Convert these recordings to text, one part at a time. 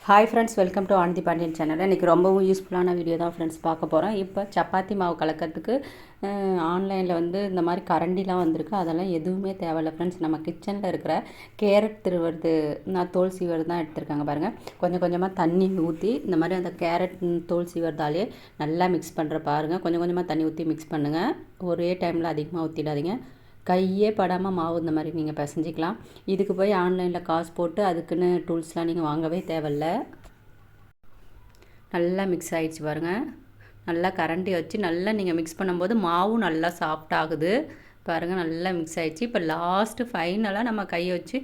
Hi friends, welcome to Anandhi Pandian channel. இன்றைக்கி ரொம்பவும் யூஸ்ஃபுல்லான வீடியோ தான் ஃப்ரெண்ட்ஸ் பார்க்க போகிறோம். இப்போ சப்பாத்தி மாவு கலக்கிறதுக்கு ஆன்லைனில் இந்த மாதிரி கரண்டிலாம் வந்திருக்கு. அதெல்லாம் எதுவுமே தேவையில்லை ஃப்ரெண்ட்ஸ். நம்ம கிச்சனில் இருக்கிற கேரட் திருவுறது, நான் தோல் சீவர் தான் எடுத்துருக்காங்க பாருங்கள். கொஞ்சம் கொஞ்சமாக தண்ணி ஊற்றி இந்த மாதிரி அந்த கேரட் தோல் சீவர்தாலே நல்லா மிக்ஸ் பண்ணுற பாருங்கள். கொஞ்சம் கொஞ்சமாக தண்ணி ஊற்றி மிக்ஸ் பண்ணுங்கள். ஒரே டைமில் அதிகமாக ஊற்றிடாதீங்க. கையே படாமல் மாவு இந்த மாதிரி நீங்கள் பிசைஞ்சிக்கலாம். இதுக்கு போய் ஆன்லைனில் காசு போட்டு அதுக்குன்னு டூல்ஸ்லாம் நீங்கள் வாங்கவே தேவையில்ல. நல்லா மிக்ஸ் ஆகிடுச்சு பாருங்கள். நல்லா கரண்டி வச்சு நல்லா நீங்கள் மிக்ஸ் பண்ணும்போது மாவும் நல்லா சாஃப்ட் ஆகுது பாருங்கள். நல்லா மிக்ஸ் ஆகிடுச்சு. இப்போ லாஸ்ட்டு ஃபைனலாக நம்ம கையை வச்சு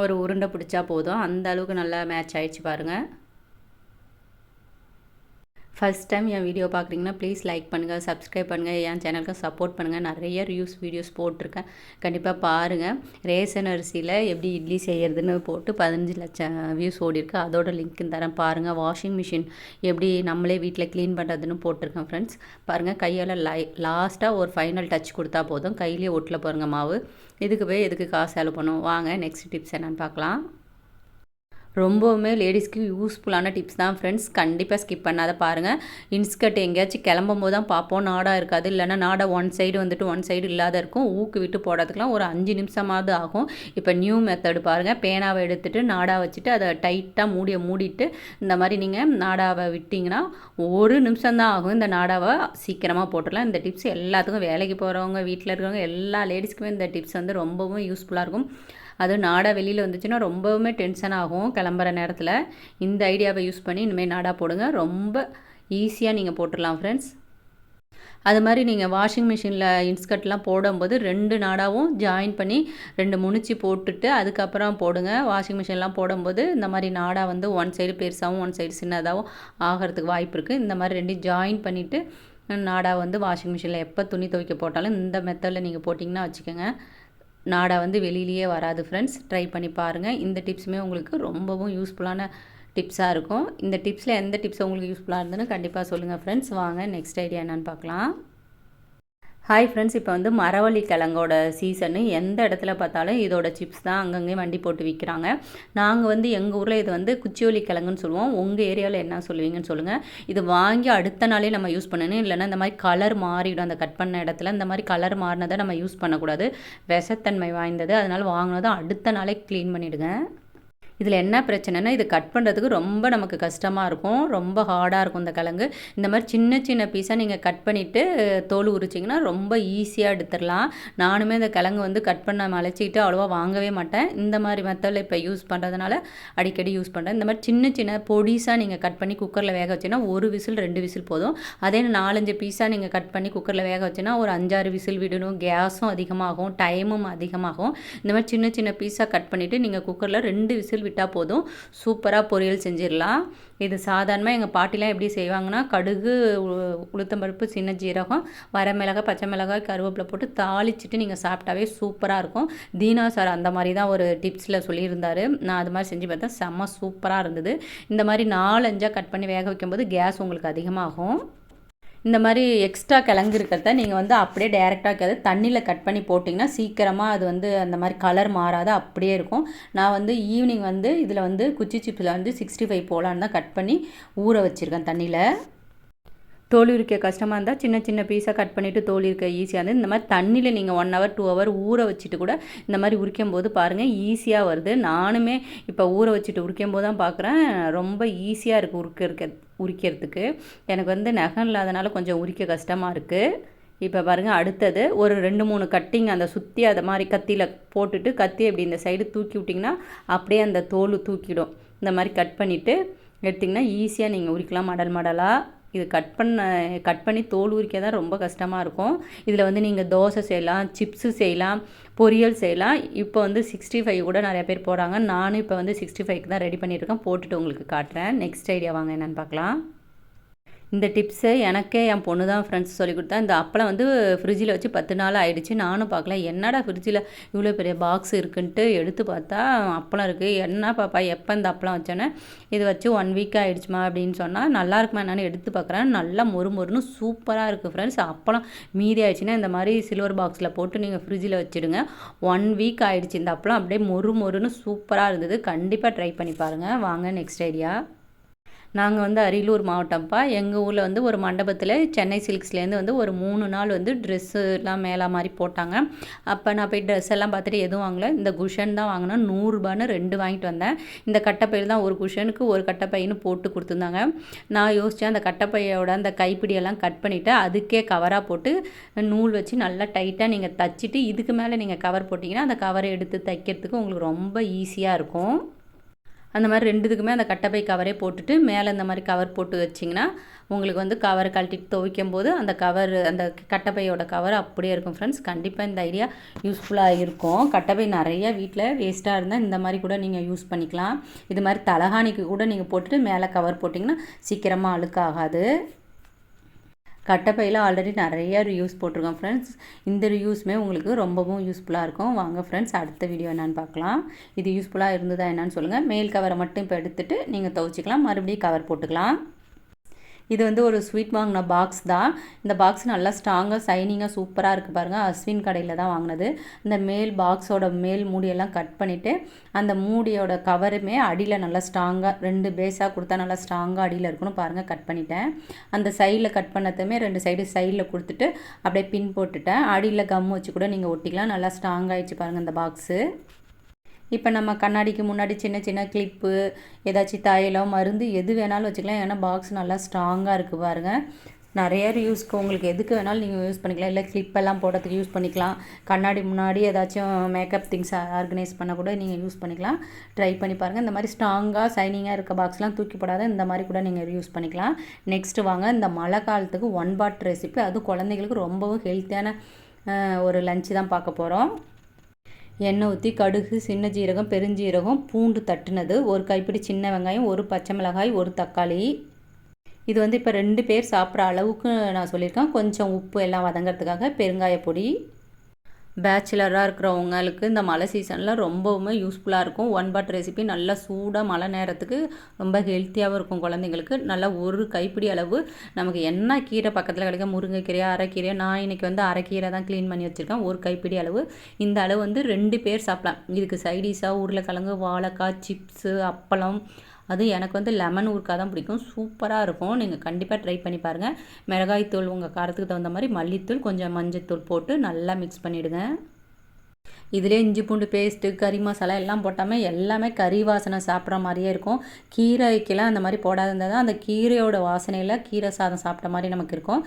ஒரு உருண்டை பிடிச்சா போதும். அந்த அளவுக்கு நல்லா மேட்ச் ஆகிடுச்சு பாருங்கள். ஃபஸ்ட் டைம் என் வீடியோ பார்க்குறீங்கன்னா ப்ளீஸ் லைக் பண்ணுங்கள், சப்ஸ்கிரைப் பண்ணுங்கள், என் சேனலுக்கு சப்போர்ட் பண்ணுங்கள். நிறைய வீடியோஸ் போட்டிருக்கேன், கண்டிப்பாக பாருங்கள். ரேஷன் அரிசியில் எப்படி இட்லி செய்கிறதுன்னு போட்டு 15 லட்சம் வியூஸ் ஓடிருக்கு. அதோட லிங்க்கு தரேன் பாருங்கள். வாஷிங் மிஷின் எப்படி நம்மளே வீட்டில் க்ளீன் பண்ணுறதுன்னு போட்டிருக்கேன் ஃப்ரெண்ட்ஸ். பாருங்கள், கையால் லாஸ்ட்டாக ஒரு ஃபைனல் டச் கொடுத்தா போதும். கையிலே ஒட்டில் பாருங்கள் மாவு. இதுக்கு போய் எதுக்கு காசு செலவு பண்ணுவோம். வாங்க நெக்ஸ்ட் டிப்ஸ் என்னென்னு பார்க்கலாம். ரொம்பவுமே லேடிஸ்க்கு யூஸ்ஃபுல்லான டிப்ஸ் தான் ஃப்ரெண்ட்ஸ். கண்டிப்பாக ஸ்கிப் பண்ணாத பாருங்கள். இன்ஸ்கர்ட் எங்கேயாச்சும் கிளம்பும் போது தான் பார்ப்போம், நாடாக இருக்காது. இல்லைனா நாடா ஒன் சைடு இல்லாத இருக்கும். ஊக்கு விட்டு போடுறதுக்குலாம் ஒரு 5 நிமிஷமாவது ஆகும். இப்போ நியூ மெத்தடு பாருங்கள். பேனாவை எடுத்துகிட்டு நாடா வச்சுட்டு அதை டைட்டாக மூடிட்டு இந்த மாதிரி நீங்கள் நாடாவை விட்டிங்கன்னா 1 நிமிஷம்தான் ஆகும். இந்த நாடாவை சீக்கிரமாக போட்டுடலாம். இந்த டிப்ஸ் எல்லாத்துக்கும், வேலைக்கு போகிறவங்க, வீட்டில் இருக்கிறவங்க எல்லா லேடிஸ்க்குமே இந்த டிப்ஸ் ரொம்பவும் யூஸ்ஃபுல்லாக இருக்கும். அதுவும் நாடா வெளியில் வந்துச்சுன்னா ரொம்பவுமே டென்ஷன் ஆகும் கிளம்புற நேரத்தில். இந்த ஐடியாவை யூஸ் பண்ணி இனிமேல் நாடா போடுங்க. ரொம்ப ஈஸியாக நீங்கள் போட்டுடலாம் ஃப்ரெண்ட்ஸ். அது மாதிரி நீங்கள் வாஷிங் மிஷினில் இன்ஸ்கர்ட்லாம் போடும்போது 2 நாடாவும் ஜாயின் பண்ணி 2 முனிச்சு போட்டுட்டு அதுக்கப்புறம் போடுங்க. வாஷிங் மிஷின்லாம் போடும்போது இந்த மாதிரி நாடா ஒன் சைடு பெருசாகவும் ஒன் சைடு சின்னதாகவும் ஆகிறதுக்கு வாய்ப்பு இருக்குது. இந்த மாதிரி 2 ஜாயின் பண்ணிவிட்டு நாடா வாஷிங் மிஷினில் எப்போ துணி துவைக்க போட்டாலும் இந்த மெத்தடில் நீங்கள் போட்டிங்கன்னா வச்சுக்கோங்க, நாடா வெளியிலேயே வராது ஃப்ரெண்ட்ஸ். ட்ரை பண்ணி பாருங்கள். இந்த டிப்ஸுமே உங்களுக்கு ரொம்பவும் யூஸ்ஃபுல்லான டிப்ஸாக இருக்கும். இந்த டிப்ஸில் எந்த டிப்ஸ் உங்களுக்கு யூஸ்ஃபுல்லாக இருந்ததுன்னு கண்டிப்பாக சொல்லுங்கள் ஃப்ரெண்ட்ஸ். வாங்க நெக்ஸ்ட் ஐடியா என்னென்னு பார்க்கலாம். ஹாய் ஃப்ரெண்ட்ஸ், இப்போ மரவள்ளி கிழங்கோட சீசனு. எந்த இடத்துல பார்த்தாலும் இதோட சிப்ஸ் தான் அங்கங்கே வண்டி போட்டு விற்கிறாங்க. நாங்கள் எங்கள் ஊரில் இது குச்சிவள்ளி கிழங்குன்னு சொல்லுவோம். உங்கள் ஏரியாவில் என்ன சொல்லுவீங்கன்னு சொல்லுங்கள். இது வாங்கி அடுத்த நாளே நம்ம யூஸ் பண்ணணும். இல்லைன்னா இந்த மாதிரி கலர் மாறிடும். அந்த கட் பண்ண இடத்துல இந்த மாதிரி கலர் மாறினதை நம்ம யூஸ் பண்ணக்கூடாது. விஷத்தன்மை வாய்ந்தது. அதனால் வாங்கினதும் அடுத்த நாளே க்ளீன் பண்ணிவிடுங்க. இதில் என்ன பிரச்சனைனா, இது கட் பண்ணுறதுக்கு ரொம்ப நமக்கு கஷ்டமாக இருக்கும். ரொம்ப ஹார்டாக இருக்கும் இந்த கிழங்கு. இந்த மாதிரி சின்ன சின்ன பீஸாக நீங்கள் கட் பண்ணிவிட்டு தோல் உரிச்சிங்கன்னா ரொம்ப ஈஸியாக எடுத்துடலாம். நானுமே இந்த கிழங்கு கட் பண்ண மலைச்சிக்கிட்டு அவ்வளோவா வாங்கவே மாட்டேன். இந்த மாதிரி மெத்தடில் இப்போ யூஸ் பண்ணுறதுனால அடிக்கடி யூஸ் பண்ணுறேன். இந்த மாதிரி சின்ன சின்ன பொடிசாக நீங்கள் கட் பண்ணி குக்கரில் வேக வச்சிங்கன்னா 1 விசில் 2 விசில் போதும். அதே 4-5 பீஸாக நீங்கள் கட் பண்ணி குக்கரில் வேக வச்சின்னா ஒரு 5-6 விசில் விடணும். கேஸும் அதிகமாகும், டைமும் அதிகமாகும். இந்த மாதிரி சின்ன சின்ன பீஸாக கட் பண்ணிவிட்டு நீங்கள் குக்கரில் 2 விசில் விட்டால் போதும். சூப்பராக பொரியல் செஞ்சிடலாம். இது சாதாரணமாக எங்கள் பாட்டிலாம் எப்படி செய்வாங்கன்னா, கடுகு, உளுத்தம்பருப்பு, சின்ன ஜீரகம், வரமிளகாய், பச்சை மிளகாய், கருவேப்பிலை போட்டு தாளிச்சிட்டு நீங்கள் சாப்பிட்டாவே சூப்பராக இருக்கும். தீனா சார் அந்த மாதிரி தான் ஒரு டிப்ஸில் சொல்லியிருந்தார். நான் அது மாதிரி செஞ்சு பார்த்தேன். செம்ம சூப்பராக இருந்தது. இந்த மாதிரி 4-5 கட் பண்ணி வேக வைக்கும்போது கேஸ் உங்களுக்கு அதிகமாகும். இந்த மாதிரி எக்ஸ்ட்ரா கிழங்கு இருக்கிறத நீங்கள் அப்படியே டேரெக்டாக தண்ணியில் கட் பண்ணி போட்டிங்கன்னா சீக்கிரமாக அது அந்த மாதிரி கலர் மாறாத அப்படியே இருக்கும். நான் ஈவினிங் இதில் குச்சி சிப்ஸில் 65 போலான்னு தான் கட் பண்ணி ஊற வச்சுருக்கேன் தண்ணியில். தோல் உரிக்க கஷ்டமாக இருந்தால் சின்ன சின்ன பீஸாக கட் பண்ணிவிட்டு தோல் உரிக்க ஈஸியாக இருந்தது. இந்த மாதிரி தண்ணியில் நீங்கள் 1 hour 2 hour ஊற வச்சுட்டு கூட இந்த மாதிரி உரிக்கும் போது பாருங்கள் ஈஸியாக வருது. நானுமே இப்போ ஊற வச்சுட்டு உரிக்கும் போது தான் பார்க்குறேன் ரொம்ப ஈஸியாக இருக்குது உரிக்கிறதுக்கு. எனக்கு நகம் இல்லாதனால கொஞ்சம் உரிக்க கஷ்டமாக இருக்குது. இப்போ பாருங்கள், அடுத்தது ஒரு 2-3 கட்டிங் அந்த சுற்றி அதை மாதிரி கத்தியில் போட்டுட்டு கத்தி அப்படி இந்த சைடு தூக்கி விட்டிங்கன்னா அப்படியே அந்த தோல் தூக்கிடும். இந்த மாதிரி கட் பண்ணிவிட்டு எடுத்திங்கன்னா ஈஸியாக நீங்கள் உரிக்கலாம் மடலாக. இது கட் பண்ணி தோல் உரிக்க தான் ரொம்ப கஷ்டமாக இருக்கும். இதில் நீங்கள் தோசை செய்யலாம், சிப்ஸு செய்யலாம், பொரியல் செய்யலாம். இப்போ 65 கூட நிறைய பேர் போகிறாங்க. நானும் இப்போ 65க்கு தான் ரெடி பண்ணியிருக்கேன். போட்டுட்டு உங்களுக்கு காட்டுறேன். நெக்ஸ்ட் ஐடியா வாங்க என்னென்னு பார்க்கலாம். இந்த டிப்ஸை எனக்கே என் பொண்ணு தான் ஃப்ரெண்ட்ஸ் சொல்லி கொடுத்தா. இந்த அப்பளம் ஃப்ரிட்ஜில் வச்சு 10 நாள் ஆகிடுச்சு. நானும் பார்க்கல, என்னடா ஃப்ரிட்ஜில் இவ்வளோ பெரிய பாக்ஸ் இருக்குன்ட்டு எடுத்து பார்த்தா அப்பளம் இருக்குது. என்ன பாப்பா எப்போ இந்த அப்பளம் வச்சோன்னே, இது வச்சு 1 வீக் ஆகிடுச்சுமா அப்படின்னு சொன்னால், நல்லா இருக்குமா என்னன்னு எடுத்து பார்க்குறேன். நல்லா மொறுன்னு சூப்பராக இருக்குது ஃப்ரெண்ட்ஸ். அப்பளம் மீதி ஆகிடுச்சுன்னா இந்த மாதிரி சில்வர் பாக்ஸில் போட்டு நீங்கள் ஃப்ரிட்ஜில் வச்சுடுங்க. 1 வீக் ஆகிடுச்சு. இந்த அப்பளம் அப்படியே மொறுன்னு சூப்பராக இருந்தது. கண்டிப்பாக ட்ரை பண்ணி பாருங்கள். வாங்க நெக்ஸ்ட் ஐடியா. நாங்கள் வந்து அரியலூர் மாவட்டம்ப்பா. எங்கள் ஊரில் வந்து ஒரு மண்டபத்தில் சென்னை சில்க்ஸ்லேருந்து வந்து ஒரு 3 நாள் வந்து ட்ரெஸ்ஸுலாம் மேளா மாதிரி போட்டாங்க. அப்போ நான் போய் ட்ரெஸ் எல்லாம் பார்த்துட்டு எதுவும் வாங்கல. இந்த குஷன் தான் வாங்கினேன். 100 ரூபான்னு 2 வாங்கிட்டு வந்தேன். இந்த கட்டைப்பையில் தான் ஒரு குஷனுக்கு ஒரு கட்டைப்பைன்னு போட்டு கொடுத்துருந்தாங்க. நான் யோசித்தேன் அந்த கட்டைப்பையோட அந்த கைப்பிடியெல்லாம் கட் பண்ணிவிட்டு அதுக்கே கவராக போட்டு நூல் வச்சு நல்லா டைட்டாக நீங்கள் தச்சுட்டு இதுக்கு மேலே நீங்கள் கவர் போட்டிங்கன்னா அந்த கவரை எடுத்து தைக்கிறதுக்கு உங்களுக்கு ரொம்ப ஈஸியாக இருக்கும். அந்த மாதிரி 2த்துக்குமே அந்த கட்டைப்பை கவரே போட்டுட்டு மேலே இந்த மாதிரி கவர் போட்டு வச்சிங்கன்னா உங்களுக்கு வந்து கவரை கழட்டிட்டு துவைக்கும் போது அந்த கவர் அந்த கட்டைப்பையோட கவர் அப்படியே இருக்கும் ஃப்ரெண்ட்ஸ். கண்டிப்பாக இந்த ஐடியா யூஸ்ஃபுல்லாக இருக்கும். கட்டைப்பை நிறைய வீட்டில் வேஸ்ட்டாக இருந்தால் இந்த மாதிரி கூட நீங்கள் யூஸ் பண்ணிக்கலாம். இது மாதிரி தலகாணிக்கு கூட நீங்கள் போட்டுட்டு மேலே கவர் போட்டிங்கன்னா சீக்கிரமாக அழுக்காகாது. கட்டைப்பையில் ஆல்ரெடி நிறைய ரிவ்யூஸ் போட்டிருக்கோம் ஃப்ரெண்ட்ஸ். இந்த ரிவ்யூஸுமே உங்களுக்கு ரொம்பவும் யூஸ்ஃபுல்லாக இருக்கும். வாங்க ஃப்ரெண்ட்ஸ் அடுத்த வீடியோ என்னென்னு பார்க்கலாம். இது யூஸ்ஃபுல்லாக இருந்ததா என்னன்னு சொல்லுங்கள். மேல் கவரை மட்டும் இப்போ எடுத்துகிட்டு நீங்கள் துவைச்சிக்கலாம். மறுபடியும் கவர் போட்டுக்கலாம். இது வந்து ஒரு ஸ்வீட் வாங்கின பாக்ஸ் தான். இந்த பாக்ஸ் நல்லா ஸ்ட்ராங்காக சைனிங்காக சூப்பராக இருக்குது பாருங்கள். அஸ்வின் கடையில் தான் வாங்கினது. இந்த மேல் பாக்ஸோட மேல் மூடியெல்லாம் கட் பண்ணிவிட்டு அந்த மூடியோட கவருமே அடியில் நல்லா ஸ்ட்ராங்காக 2 பேஸாக கொடுத்தா நல்லா ஸ்ட்ராங்காக அடியில் இருக்கணும் பாருங்கள். கட் பண்ணிட்டேன். அந்த சைடில் கட் பண்ணதுமே 2 சைடில் கொடுத்துட்டு அப்படியே பின் போட்டுட்டேன். அடியில் கம் வச்சு கூட நீங்கள் ஒட்டிக்கலாம். நல்லா ஸ்ட்ராங்காகிடுச்சு பாருங்கள் இந்த பாக்ஸு. இப்போ நம்ம கண்ணாடிக்கு முன்னாடி சின்ன சின்ன கிளிப்பு ஏதாச்சும் தைலம் மருந்து எது வேணாலும் வச்சுக்கலாம். ஏன்னா பாக்ஸ் நல்லா ஸ்ட்ராங்காக இருக்குது பாருங்கள். நிறைய யூஸ்க்கு உங்களுக்கு எதுக்கு வேணாலும் நீங்கள் யூஸ் பண்ணிக்கலாம். இல்லை கிளிப்பெல்லாம் போடுறதுக்கு யூஸ் பண்ணிக்கலாம். கண்ணாடி முன்னாடி ஏதாச்சும் மேக்கப் திங்ஸ் ஆர்கனைஸ் பண்ண கூட நீங்கள் யூஸ் பண்ணிக்கலாம். ட்ரை பண்ணி பாருங்கள். இந்த மாதிரி ஸ்ட்ராங்காக சைனிங்காக இருக்க பாக்ஸ்லாம் தூக்கி போடாத இந்த மாதிரி கூட நீங்கள் யூஸ் பண்ணிக்கலாம். நெக்ஸ்ட்டு வாங்க இந்த மழை காலத்துக்கு 1 பாட் ரெசிபி. அதுவும் குழந்தைங்களுக்கு ரொம்பவும் ஹெல்த்தியான ஒரு லஞ்சு தான் பார்க்க போகிறோம். எண்ணெய் ஊற்றி கடுகு, சின்ன ஜீரகம், பெருஞ்சீரகம், பூண்டு தட்டுனது, ஒரு கைப்பிடி சின்ன வெங்காயம், ஒரு பச்சை மிளகாய், ஒரு தக்காளி. இது வந்து இப்போ 2 பேர் சாப்பிட்ற அளவுக்கு நான் சொல்லியிருக்கேன். கொஞ்சம் உப்பு எல்லாம் வதங்கிறதுக்காக பெருங்காய பொடி. பேச்சுலராக இருக்கிறவங்களுக்கு இந்த மழை சீசனில் ரொம்பவுமே யூஸ்ஃபுல்லாக இருக்கும். 1 பாட் ரெசிபி நல்லா சூடாக மழை நேரத்துக்கு ரொம்ப ஹெல்த்தியாகவும் இருக்கும் குழந்தைங்களுக்கு. நல்லா ஒரு கைப்பிடி அளவு நமக்கு என்ன கீரை பக்கத்தில் கிடைக்க முருங்கைக்கீரையா அரைக்கீரையா, நான் இன்றைக்கி வந்து அரைக்கீரை தான் க்ளீன் பண்ணி வச்சுருக்கேன். ஒரு கைப்பிடி அளவு. இந்த அளவு வந்து 2 பேர் சாப்பிடலாம். இதுக்கு சைடிஷாக உருளைக்கிழங்கு, வாழைக்காய், சிப்ஸு, அப்பளம், அது எனக்கு வந்து லெமன் ஊறுக்காய் தான் பிடிக்கும். சூப்பராக இருக்கும். நீங்கள் கண்டிப்பாக ட்ரை பண்ணி பாருங்கள். மிளகாய்த்தூள் உங்கள் காரத்துக்கு தகுந்த மாதிரி, மல்லித்தூள், கொஞ்சம் மஞ்சத்தூள் போட்டு நல்லா மிக்ஸ் பண்ணிவிடுங்க. இதிலே இஞ்சி பூண்டு பேஸ்ட்டு, கறி மசாலா எல்லாம் போட்டாமல் எல்லாமே கறி வாசனை சாப்பிட்ற மாதிரியே இருக்கும். கீரைக்கெல்லாம் அந்த மாதிரி போடாத இருந்தால் தான் அந்த கீரையோட வாசனையில் கீரை சாதம் சாப்பிட்ட மாதிரி நமக்கு இருக்கும்.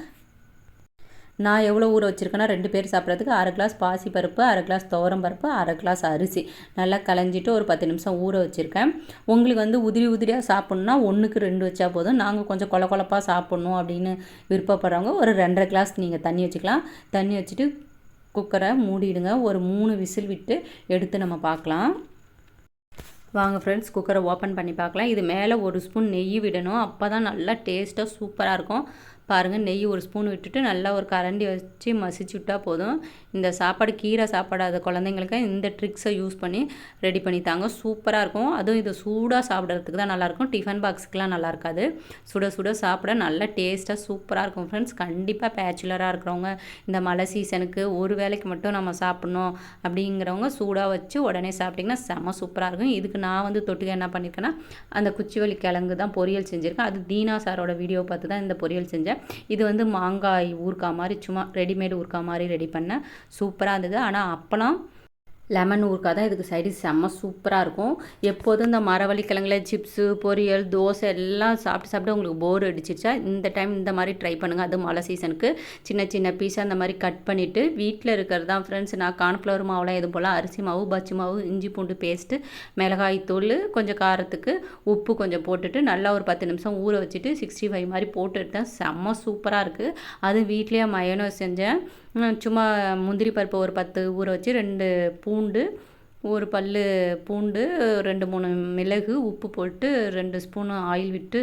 நான் எவ்வளோ ஊற வச்சுருக்கேன்னா 2 பேர் சாப்பிட்றதுக்கு 1/2 கிளாஸ் பாசிப்பருப்பு, 1/2 கிளாஸ் துவரம்பருப்பு, 1/2 கிளாஸ் அரிசி நல்லா களைஞ்சிட்டு ஒரு 10 நிமிஷம் ஊற வச்சுருக்கேன். உங்களுக்கு வந்து உதிரியாக சாப்பிட்ணுன்னா 1க்கு 2 வச்சா போதும். நாங்கள் கொஞ்சம் கொலப்பாக சாப்பிட்ணும் அப்படின்னு விருப்பப்படுறவங்க ஒரு 2.5 கிளாஸ் நீங்கள் தண்ணி வச்சுக்கலாம். தண்ணி வச்சுட்டு குக்கரை மூடிடுங்க. ஒரு 3 விசில் விட்டு எடுத்து நம்ம பார்க்கலாம். வாங்க ஃப்ரெண்ட்ஸ் குக்கரை ஓப்பன் பண்ணி பார்க்கலாம். இது மேலே 1 ஸ்பூன் நெய் விடணும். அப்போ தான் நல்லா டேஸ்ட்டாக சூப்பராக இருக்கும். பாருங்கள், நெய் 1 ஸ்பூன் விட்டுட்டு நல்லா ஒரு கரண்டி வச்சு மசிச்சு விட்டால் போதும். இந்த சாப்பாடு கீரை சாப்பிடாத குழந்தைங்களுக்கு இந்த ட்ரிக்ஸை யூஸ் பண்ணி ரெடி பண்ணி தாங்க. சூப்பராக இருக்கும். அதுவும் இது சூடாக சாப்பிட்றதுக்கு தான் நல்லாயிருக்கும். டிஃபன் பாக்ஸுக்கெலாம் நல்லா இருக்காது. சுட சாப்பிட நல்ல டேஸ்ட்டாக சூப்பராக இருக்கும் ஃப்ரெண்ட்ஸ். கண்டிப்பாக பேச்சுலராக இருக்கிறவங்க இந்த மழை சீசனுக்கு ஒரு வேளைக்கு மட்டும் நம்ம சாப்பிட்ணும் அப்படிங்கிறவங்க சூடாக வச்சு உடனே சாப்பிட்டிங்கன்னா செம சூப்பராக இருக்கும். இதுக்கு நான் வந்து தொட்டுக்க என்ன பண்ணியிருக்கேன்னா அந்த குச்சிவள்ளி கிழங்கு தான் பொரியல் செஞ்சுருக்கேன். அது தீனா சாரோட வீடியோ பார்த்து தான் இந்த பொரியல் செஞ்சேன். இது வந்து மாங்காய் ஊறுக்காய் மாதிரி சும்மா ரெடிமேடு ஊறுக்காய் மாதிரி ரெடி பண்ணேன். சூப்பராக இருந்தது. ஆனால் அப்பளம் லெமன் ஊறுக்காய் தான் இதுக்கு சைடிஷ் செம்ம சூப்பராக இருக்கும். எப்போதும் இந்த மரவள்ளிக்கிழங்குல சிப்ஸு, பொரியல், தோசை எல்லாம் சாப்பிட்டு உங்களுக்கு போர் அடிச்சிருச்சா இந்த டைம் இந்த மாதிரி ட்ரை பண்ணுங்கள். அது மழை சீசனுக்கு சின்ன பீஸாக அந்த மாதிரி கட் பண்ணிவிட்டு வீட்டில் இருக்கிறது தான் ஃப்ரெண்ட்ஸ். நான் கார்ன்ஃப்ளவர் மாவுலாம் எதுவும் போல் அரிசி மாவு, பச்சி மாவு, இஞ்சி பூண்டு பேஸ்ட்டு, மிளகாய் தூள், கொஞ்சம் காரத்துக்கு உப்பு கொஞ்சம் போட்டுட்டு நல்லா ஒரு 10 நிமிஷம் ஊற வச்சுட்டு 65 மாதிரி போட்டு எடுத்தேன். செம்ம சூப்பராக இருக்குது. அது வீட்லேயே மயோனைஸ் செஞ்சேன். சும்மா முந்திரி பருப்பு ஒரு 10 ஊற வச்சு 2 பூண்டு, ஒரு பல்லு பூண்டு, 2-3 மிளகு, உப்பு போட்டு 2 ஸ்பூன் ஆயில் விட்டு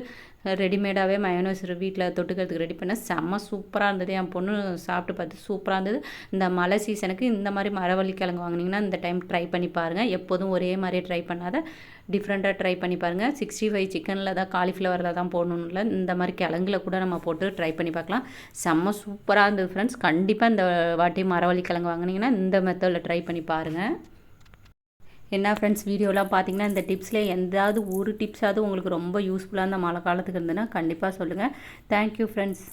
ரெடிமேடாகவே மயோனைஸ் வீட்டில் தொட்டுக்கிறதுக்கு ரெடி பண்ணேன். செம்ம சூப்பராக இருந்தது. என் பொண்ணு சாப்பிட்டு பார்த்து சூப்பராக இருந்தது. இந்த மழை சீசனுக்கு இந்த மாதிரி மரவள்ளிக்கிழங்கு வாங்கினீங்கன்னா இந்த டைம் ட்ரை பண்ணி பாருங்கள். எப்போதும் ஒரே மாதிரியே ட்ரை பண்ணாத டிஃப்ரெண்ட்டாக ட்ரை பண்ணி பாருங்கள். 65 சிக்கனில் தான் காலிஃப்ளவரில் தான் போடணும்ல, இந்த மாதிரி கிழங்குல கூட நம்ம போட்டு ட்ரை பண்ணி பார்க்கலாம். செம்ம சூப்பராக இருந்தது ஃப்ரெண்ட்ஸ். கண்டிப்பாக இந்த வாட்டி மரவள்ளிக்கிழங்கு வாங்கினீங்கன்னா இந்த மெத்தடில் ட்ரை பண்ணி பாருங்கள். என்ன ஃப்ரெண்ட்ஸ் வீடியோலாம் பார்த்தீங்கன்னா இந்த டிப்ஸில் எந்தாவது ஒரு டிப்ஸாவது உங்களுக்கு ரொம்ப யூஸ்ஃபுல்லாக இந்த மழை காலத்துக்கு இருந்ததுன்னா கண்டிப்பாக சொல்லுங்கள். Thank you friends.